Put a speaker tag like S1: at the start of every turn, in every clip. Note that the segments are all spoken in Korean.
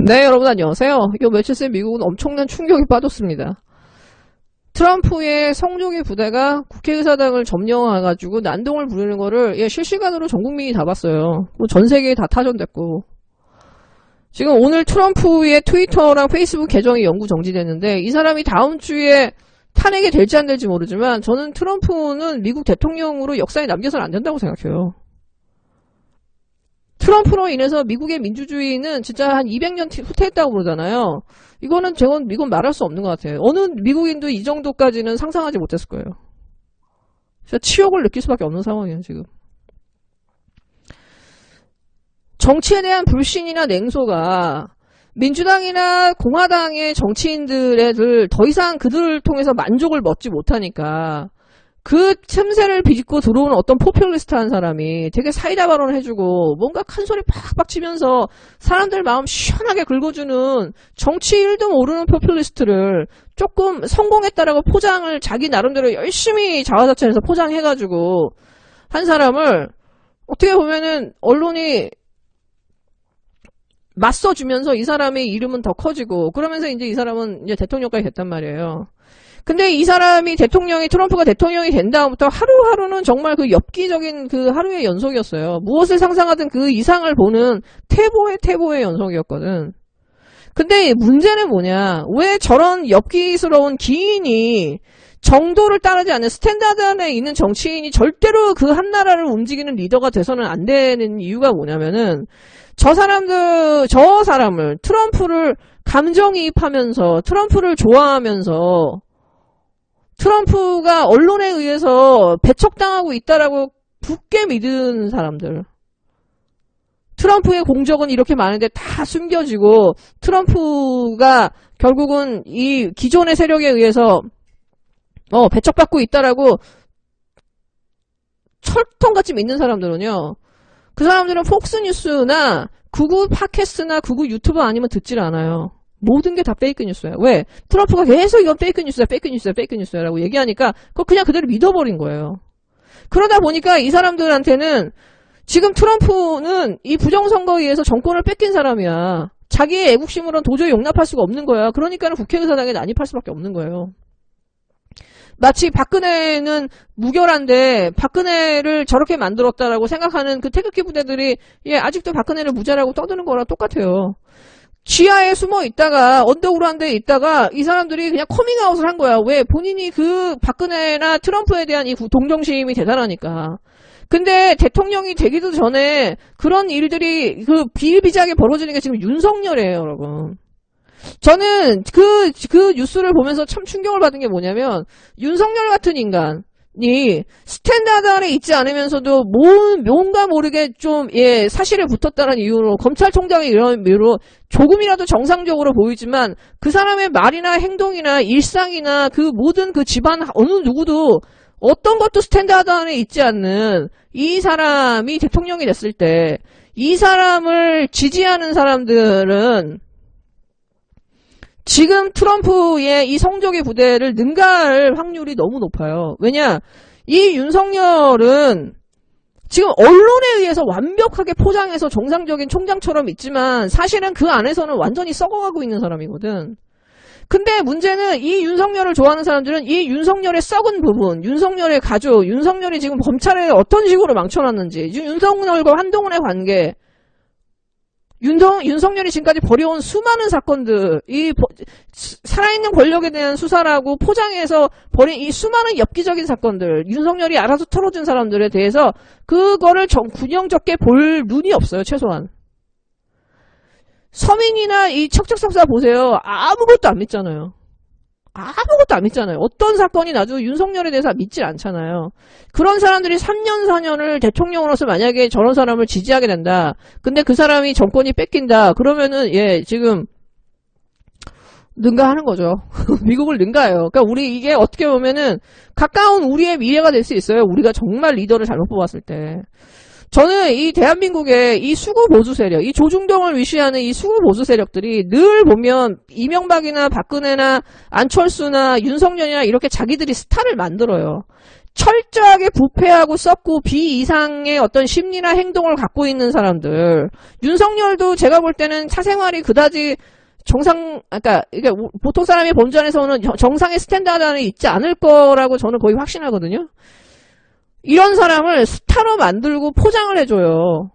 S1: 네, 여러분 안녕하세요. 요 며칠 새 미국은 엄청난 충격에 빠졌습니다. 트럼프의 성조기 부대가 국회의사당을 점령해가지고 난동을 부리는 거를 실시간으로 전 국민이 다 봤어요. 전 세계에 다 타전됐고. 지금 오늘 트럼프의 트위터랑 페이스북 계정이 영구 정지됐는데 이 사람이 다음 주에 탄핵이 될지 안 될지 모르지만 저는 트럼프는 미국 대통령으로 역사에 남겨서는 안 된다고 생각해요. 트럼프로 인해서 미국의 민주주의는 진짜 한 200년 후퇴했다고 그러잖아요. 이거는 이건 말할 수 없는 것 같아요. 어느 미국인도 이 정도까지는 상상하지 못했을 거예요. 진짜 치욕을 느낄 수밖에 없는 상황이에요, 지금. 정치에 대한 불신이나 냉소가 민주당이나 공화당의 정치인들을 더 이상 그들을 통해서 만족을 얻지 못하니까 그 틈새를 비집고 들어오는 어떤 포퓰리스트한 사람이 되게 사이다 발언을 해주고 뭔가 큰 소리 팍팍 치면서 사람들 마음 시원하게 긁어주는 정치 1등 오르는 포퓰리스트를 조금 성공했다라고 포장을 자기 나름대로 열심히 자화자찬해서 포장해가지고 한 사람을 어떻게 보면은 언론이 맞서주면서 이 사람의 이름은 더 커지고 그러면서 이제 이 사람은 이제 대통령까지 됐단 말이에요. 근데 이 사람이 트럼프가 대통령이 된 다음부터 하루하루는 정말 그 엽기적인 그 하루의 연속이었어요. 무엇을 상상하든 그 이상을 보는 태보의 연속이었거든. 근데 문제는 뭐냐. 왜 저런 엽기스러운 기인이 정도를 따르지 않는 스탠다드 안에 있는 정치인이 절대로 그 한 나라를 움직이는 리더가 돼서는 안 되는 이유가 뭐냐면은 저 사람을 트럼프를 감정이입하면서 트럼프를 좋아하면서 트럼프가 언론에 의해서 배척당하고 있다라고 굳게 믿은 사람들. 트럼프의 공적은 이렇게 많은데 다 숨겨지고 트럼프가 결국은 이 기존의 세력에 의해서 배척받고 있다라고 철통같이 믿는 사람들은요. 그 사람들은 폭스뉴스나 구구 팟캐스트나 구구 유튜브 아니면 듣질 않아요. 모든 게 다 페이크 뉴스예요. 왜? 트럼프가 계속 이건 페이크 뉴스야 라고 얘기하니까 그걸 그냥 그대로 믿어버린 거예요. 그러다 보니까 이 사람들한테는 지금 트럼프는 이 부정선거에 의해서 정권을 뺏긴 사람이야. 자기의 애국심으로는 도저히 용납할 수가 없는 거야. 그러니까 국회의사당에 난입할 수밖에 없는 거예요. 마치 박근혜는 무결한데 박근혜를 저렇게 만들었다라고 생각하는 그 태극기 부대들이 아직도 박근혜를 무죄라고 떠드는 거랑 똑같아요. 지하에 숨어 있다가 언덕으로 한 데 있다가 이 사람들이 그냥 커밍아웃을 한 거야. 왜? 본인이 그 박근혜나 트럼프에 대한 이 동정심이 대단하니까. 근데 대통령이 되기도 전에 그런 일들이 그 비일비재하게 벌어지는 게 지금 윤석열이에요, 여러분. 저는 그 뉴스를 보면서 참 충격을 받은 게 뭐냐면 윤석열 같은 인간이 스탠다드 안에 있지 않으면서도 뭔가 모르게 좀 사실에 붙었다는 이유로 검찰총장이 이런 이유로 조금이라도 정상적으로 보이지만 그 사람의 말이나 행동이나 일상이나 그 모든 그 집안 어느 누구도 어떤 것도 스탠다드 안에 있지 않는 이 사람이 대통령이 됐을 때 이 사람을 지지하는 사람들은 지금 트럼프의 이 성조기 부대를 능가할 확률이 너무 높아요. 왜냐? 이 윤석열은 지금 언론에 의해서 완벽하게 포장해서 정상적인 총장처럼 있지만 사실은 그 안에서는 완전히 썩어가고 있는 사람이거든. 근데 문제는 이 윤석열을 좋아하는 사람들은 이 윤석열의 썩은 부분, 윤석열의 가족, 윤석열이 지금 검찰에 어떤 식으로 망쳐놨는지, 윤석열과 한동훈의 관계, 윤석열이 지금까지 벌여온 수많은 사건들, 살아있는 권력에 대한 수사라고 포장해서 벌인 이 수많은 엽기적인 사건들, 윤석열이 알아서 털어준 사람들에 대해서 그거를 균형적게 볼 눈이 없어요, 최소한. 서민이나 이 척척석사 보세요. 아무것도 안 믿잖아요. 아무것도 안 믿잖아요. 어떤 사건이 나도 윤석열에 대해서 믿질 않잖아요. 그런 사람들이 3년 4년을 대통령으로서 만약에 저런 사람을 지지하게 된다. 근데 그 사람이 정권이 뺏긴다. 그러면은 지금 능가하는 거죠. 미국을 능가해요. 그러니까 우리 이게 어떻게 보면은 가까운 우리의 미래가 될 수 있어요. 우리가 정말 리더를 잘못 뽑았을 때. 저는 이 대한민국의 이 수구 보수 세력, 이 조중동을 위시하는 이 수구 보수 세력들이 늘 보면 이명박이나 박근혜나 안철수나 윤석열이나 이렇게 자기들이 스타를 만들어요. 철저하게 부패하고 썩고 비이상의 어떤 심리나 행동을 갖고 있는 사람들. 윤석열도 제가 볼 때는 사생활이 그다지 그러니까 이게 보통 사람이 범죄 안에서는 정상의 스탠다드는 있지 않을 거라고 저는 거의 확신하거든요. 이런 사람을 스타로 만들고 포장을 해줘요.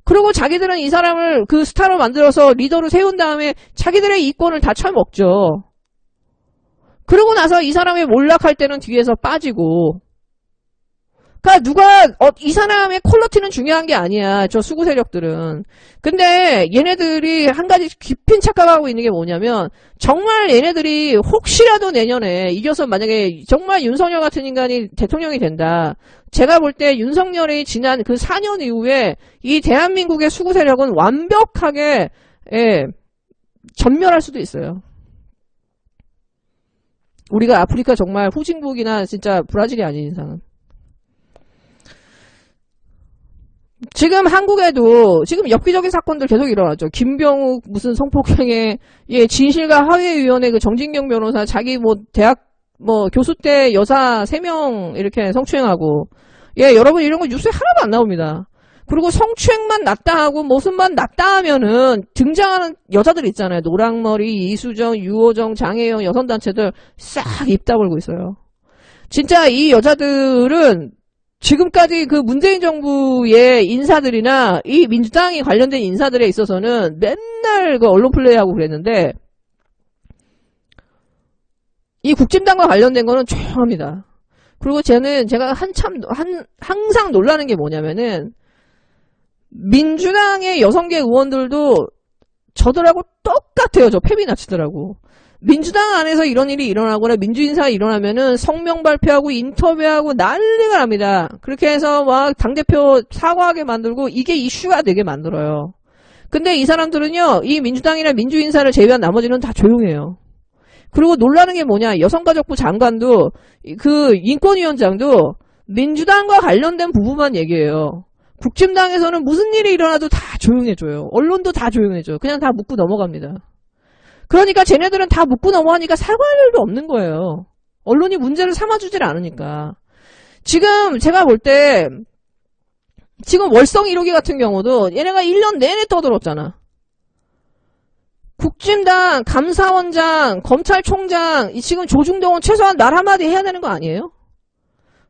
S1: 그리고 자기들은 이 사람을 그 스타로 만들어서 리더로 세운 다음에 자기들의 이권을 다 쳐먹죠. 그러고 나서 이 사람이 몰락할 때는 뒤에서 빠지고. 그러니까 이 사람의 퀄리티는 중요한 게 아니야. 저 수구 세력들은. 근데 얘네들이 한 가지 깊은 착각하고 있는 게 뭐냐면 정말 얘네들이 혹시라도 내년에 이겨서 만약에 정말 윤석열 같은 인간이 대통령이 된다. 제가 볼 때 윤석열이 지난 그 4년 이후에 이 대한민국의 수구 세력은 완벽하게 전멸할 수도 있어요. 우리가 아프리카 정말 후진국이나 진짜 브라질이 아닌 이상은. 지금 한국에도 지금 엽기적인 사건들 계속 일어나죠. 김병욱 무슨 성폭행에 진실과 화해위원회 그 정진경 변호사 자기 대학 교수 때 여사 3명 이렇게 성추행하고 여러분 이런 거 뉴스에 하나도 안 나옵니다. 그리고 성추행만 낫다 하고 모습만 낫다 하면은 등장하는 여자들 있잖아요. 노랑머리, 이수정, 유호정, 장혜영 여성단체들 싹 입 다물고 있어요. 진짜 이 여자들은 지금까지 그 문재인 정부의 인사들이나 이 민주당이 관련된 인사들에 있어서는 맨날 그 언론 플레이하고 그랬는데 이 국진당과 관련된 거는 조용합니다. 그리고 제가 항상 놀라는 게 뭐냐면은 민주당의 여성계 의원들도 저들하고 똑같아요. 저 패비나 치더라고. 민주당 안에서 이런 일이 일어나거나 민주인사가 일어나면은 성명 발표하고 인터뷰하고 난리가 납니다. 그렇게 해서 막 당대표 사과하게 만들고 이게 이슈가 되게 만들어요. 근데 이 사람들은요, 이 민주당이나 민주인사를 제외한 나머지는 다 조용해요. 그리고 놀라는 게 뭐냐, 여성가족부 장관도 그 인권위원장도 민주당과 관련된 부분만 얘기해요. 국힘당에서는 무슨 일이 일어나도 다 조용해줘요. 언론도 다 조용해줘요. 그냥 다 묻고 넘어갑니다. 그러니까 쟤네들은 다 묻고 넘어가니까 사과할 일도 없는 거예요. 언론이 문제를 삼아주질 않으니까. 지금 제가 볼 때 지금 월성 1호기 같은 경우도 얘네가 1년 내내 떠들었잖아. 국진당, 감사원장, 검찰총장, 지금 조중동은 최소한 말 한마디 해야 되는 거 아니에요?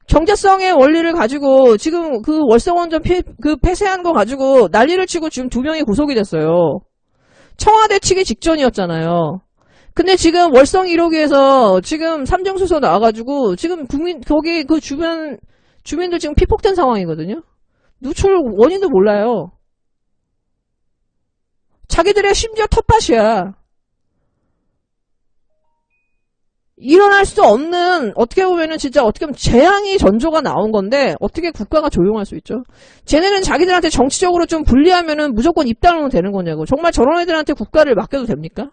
S1: 경제성의 원리를 가지고 지금 그 월성원전 폐쇄한 거 가지고 난리를 치고 지금 2명이 구속이 됐어요. 청와대 치기 직전이었잖아요. 근데 지금 월성 1호기에서 지금 삼정수소 나와가지고 지금 거기 그 주민들 지금 피폭된 상황이거든요. 누출 원인도 몰라요. 자기들의 심지어 텃밭이야. 일어날 수 없는, 어떻게 보면은 진짜 어떻게 보면 재앙이 전조가 나온 건데 어떻게 국가가 조용할 수 있죠? 쟤네는 자기들한테 정치적으로 좀 불리하면은 무조건 입 다물면 되는 거냐고. 정말 저런 애들한테 국가를 맡겨도 됩니까?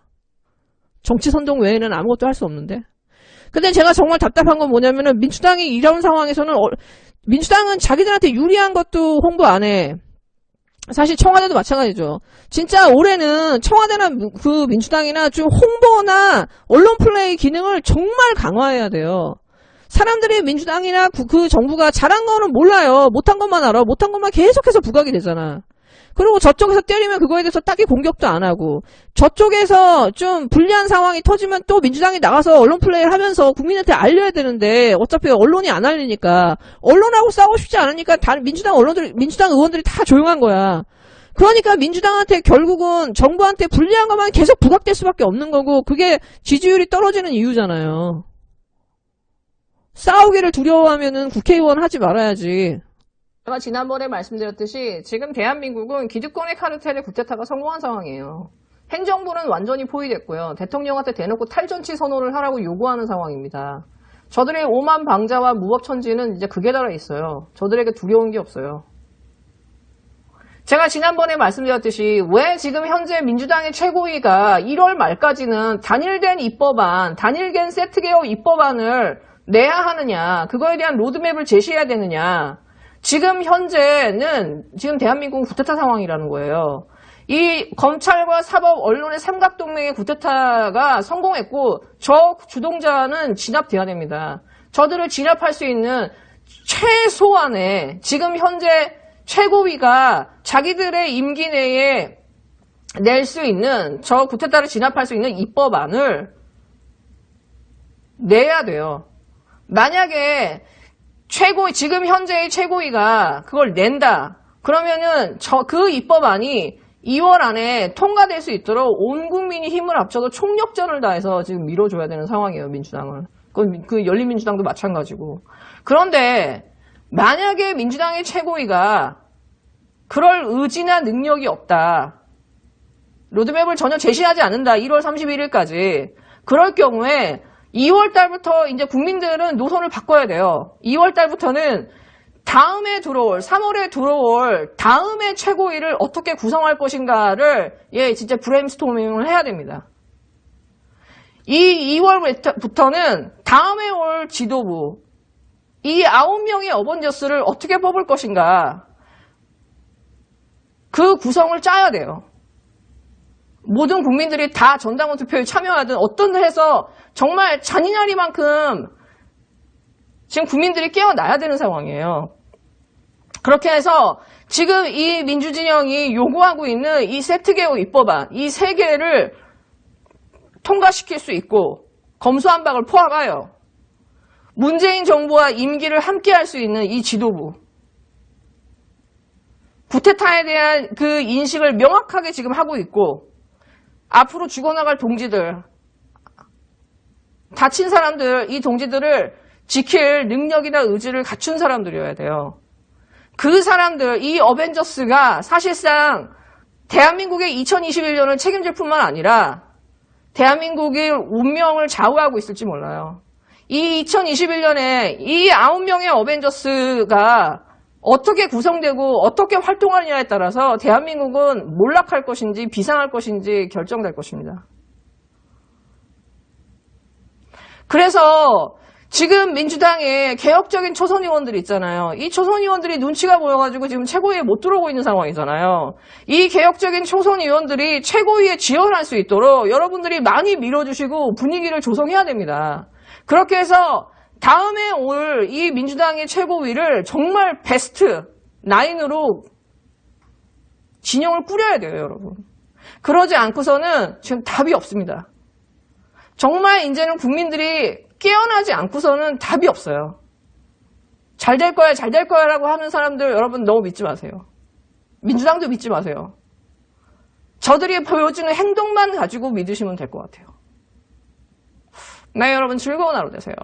S1: 정치 선동 외에는 아무것도 할 수 없는데. 근데 제가 정말 답답한 건 뭐냐면은 민주당이 이런 상황에서는 민주당은 자기들한테 유리한 것도 홍보 안 해. 사실 청와대도 마찬가지죠. 진짜 올해는 청와대나 그 민주당이나 좀 홍보나 언론 플레이 기능을 정말 강화해야 돼요. 사람들이 민주당이나 그 정부가 잘한 거는 몰라요. 못한 것만 알아. 못한 것만 계속해서 부각이 되잖아. 그리고 저쪽에서 때리면 그거에 대해서 딱히 공격도 안 하고, 저쪽에서 좀 불리한 상황이 터지면 또 민주당이 나가서 언론 플레이를 하면서 국민한테 알려야 되는데 어차피 언론이 안 알리니까, 언론하고 싸우고 싶지 않으니까 민주당 의원들이 다 조용한 거야. 그러니까 민주당한테 결국은 정부한테 불리한 것만 계속 부각될 수밖에 없는 거고, 그게 지지율이 떨어지는 이유잖아요. 싸우기를 두려워하면은 국회의원 하지 말아야지. 제가 지난번에 말씀드렸듯이 지금 대한민국은 기득권의 카르텔의 쿠데타가 성공한 상황이에요. 행정부는 완전히 포위됐고요. 대통령한테 대놓고 탈전치 선언을 하라고 요구하는 상황입니다. 저들의 오만 방자와 무법천지는 이제 극에 달해 있어요. 저들에게 두려운 게 없어요. 제가 지난번에 말씀드렸듯이 왜 지금 현재 민주당의 최고위가 1월 말까지는 단일된 입법안, 단일된 세트개혁 입법안을 내야 하느냐, 그거에 대한 로드맵을 제시해야 되느냐. 지금 현재는 지금 대한민국은 쿠데타 상황이라는 거예요. 이 검찰과 사법, 언론의 삼각동맹의 쿠데타가 성공했고 저 주동자는 진압돼야 됩니다. 저들을 진압할 수 있는 최소한의 지금 현재 최고위가 자기들의 임기 내에 낼 수 있는 저 구테타를 진압할 수 있는 입법안을 내야 돼요. 만약에 지금 현재의 최고위가 그걸 낸다. 그러면은 그 입법안이 2월 안에 통과될 수 있도록 온 국민이 힘을 합쳐서 총력전을 다해서 지금 밀어줘야 되는 상황이에요, 민주당을. 그 열린민주당도 마찬가지고. 그런데 만약에 민주당의 최고위가 그럴 의지나 능력이 없다. 로드맵을 전혀 제시하지 않는다. 1월 31일까지. 그럴 경우에 2월 달부터 이제 국민들은 노선을 바꿔야 돼요. 2월 달부터는 다음에 들어올, 3월에 들어올 다음에 최고위를 어떻게 구성할 것인가를 진짜 브레인스토밍을 해야 됩니다. 이 2월부터는 다음에 올 지도부, 이 9명의 어벤져스를 어떻게 뽑을 것인가, 그 구성을 짜야 돼요. 모든 국민들이 다 전당원 투표에 참여하든 어떤 해서 정말 잔인하리만큼 지금 국민들이 깨어나야 되는 상황이에요. 그렇게 해서 지금 이 민주진영이 요구하고 있는 이 세트개혁 입법안, 이 세 개를 통과시킬 수 있고 검수완박을 포함하여 문재인 정부와 임기를 함께 할 수 있는 이 지도부, 구테타에 대한 그 인식을 명확하게 지금 하고 있고 앞으로 죽어나갈 동지들, 다친 사람들, 이 동지들을 지킬 능력이나 의지를 갖춘 사람들이어야 돼요. 그 사람들, 이 어벤져스가 사실상 대한민국의 2021년을 책임질 뿐만 아니라 대한민국의 운명을 좌우하고 있을지 몰라요. 이 2021년에 이 9명의 어벤져스가 어떻게 구성되고 어떻게 활동하느냐에 따라서 대한민국은 몰락할 것인지 비상할 것인지 결정될 것입니다. 그래서 지금 민주당의 개혁적인 초선 의원들이 있잖아요. 이 초선 의원들이 눈치가 보여가지고 지금 최고위에 못 들어오고 있는 상황이잖아요. 이 개혁적인 초선 의원들이 최고위에 지원할 수 있도록 여러분들이 많이 밀어주시고 분위기를 조성해야 됩니다. 그렇게 해서 다음에 올 이 민주당의 최고위를 정말 베스트 9으로 진영을 꾸려야 돼요, 여러분. 그러지 않고서는 지금 답이 없습니다. 정말 이제는 국민들이 깨어나지 않고서는 답이 없어요. 잘 될 거야, 잘 될 거야 라고 하는 사람들 여러분 너무 믿지 마세요. 민주당도 믿지 마세요. 저들이 보여주는 행동만 가지고 믿으시면 될 것 같아요. 네, 여러분 즐거운 하루 되세요.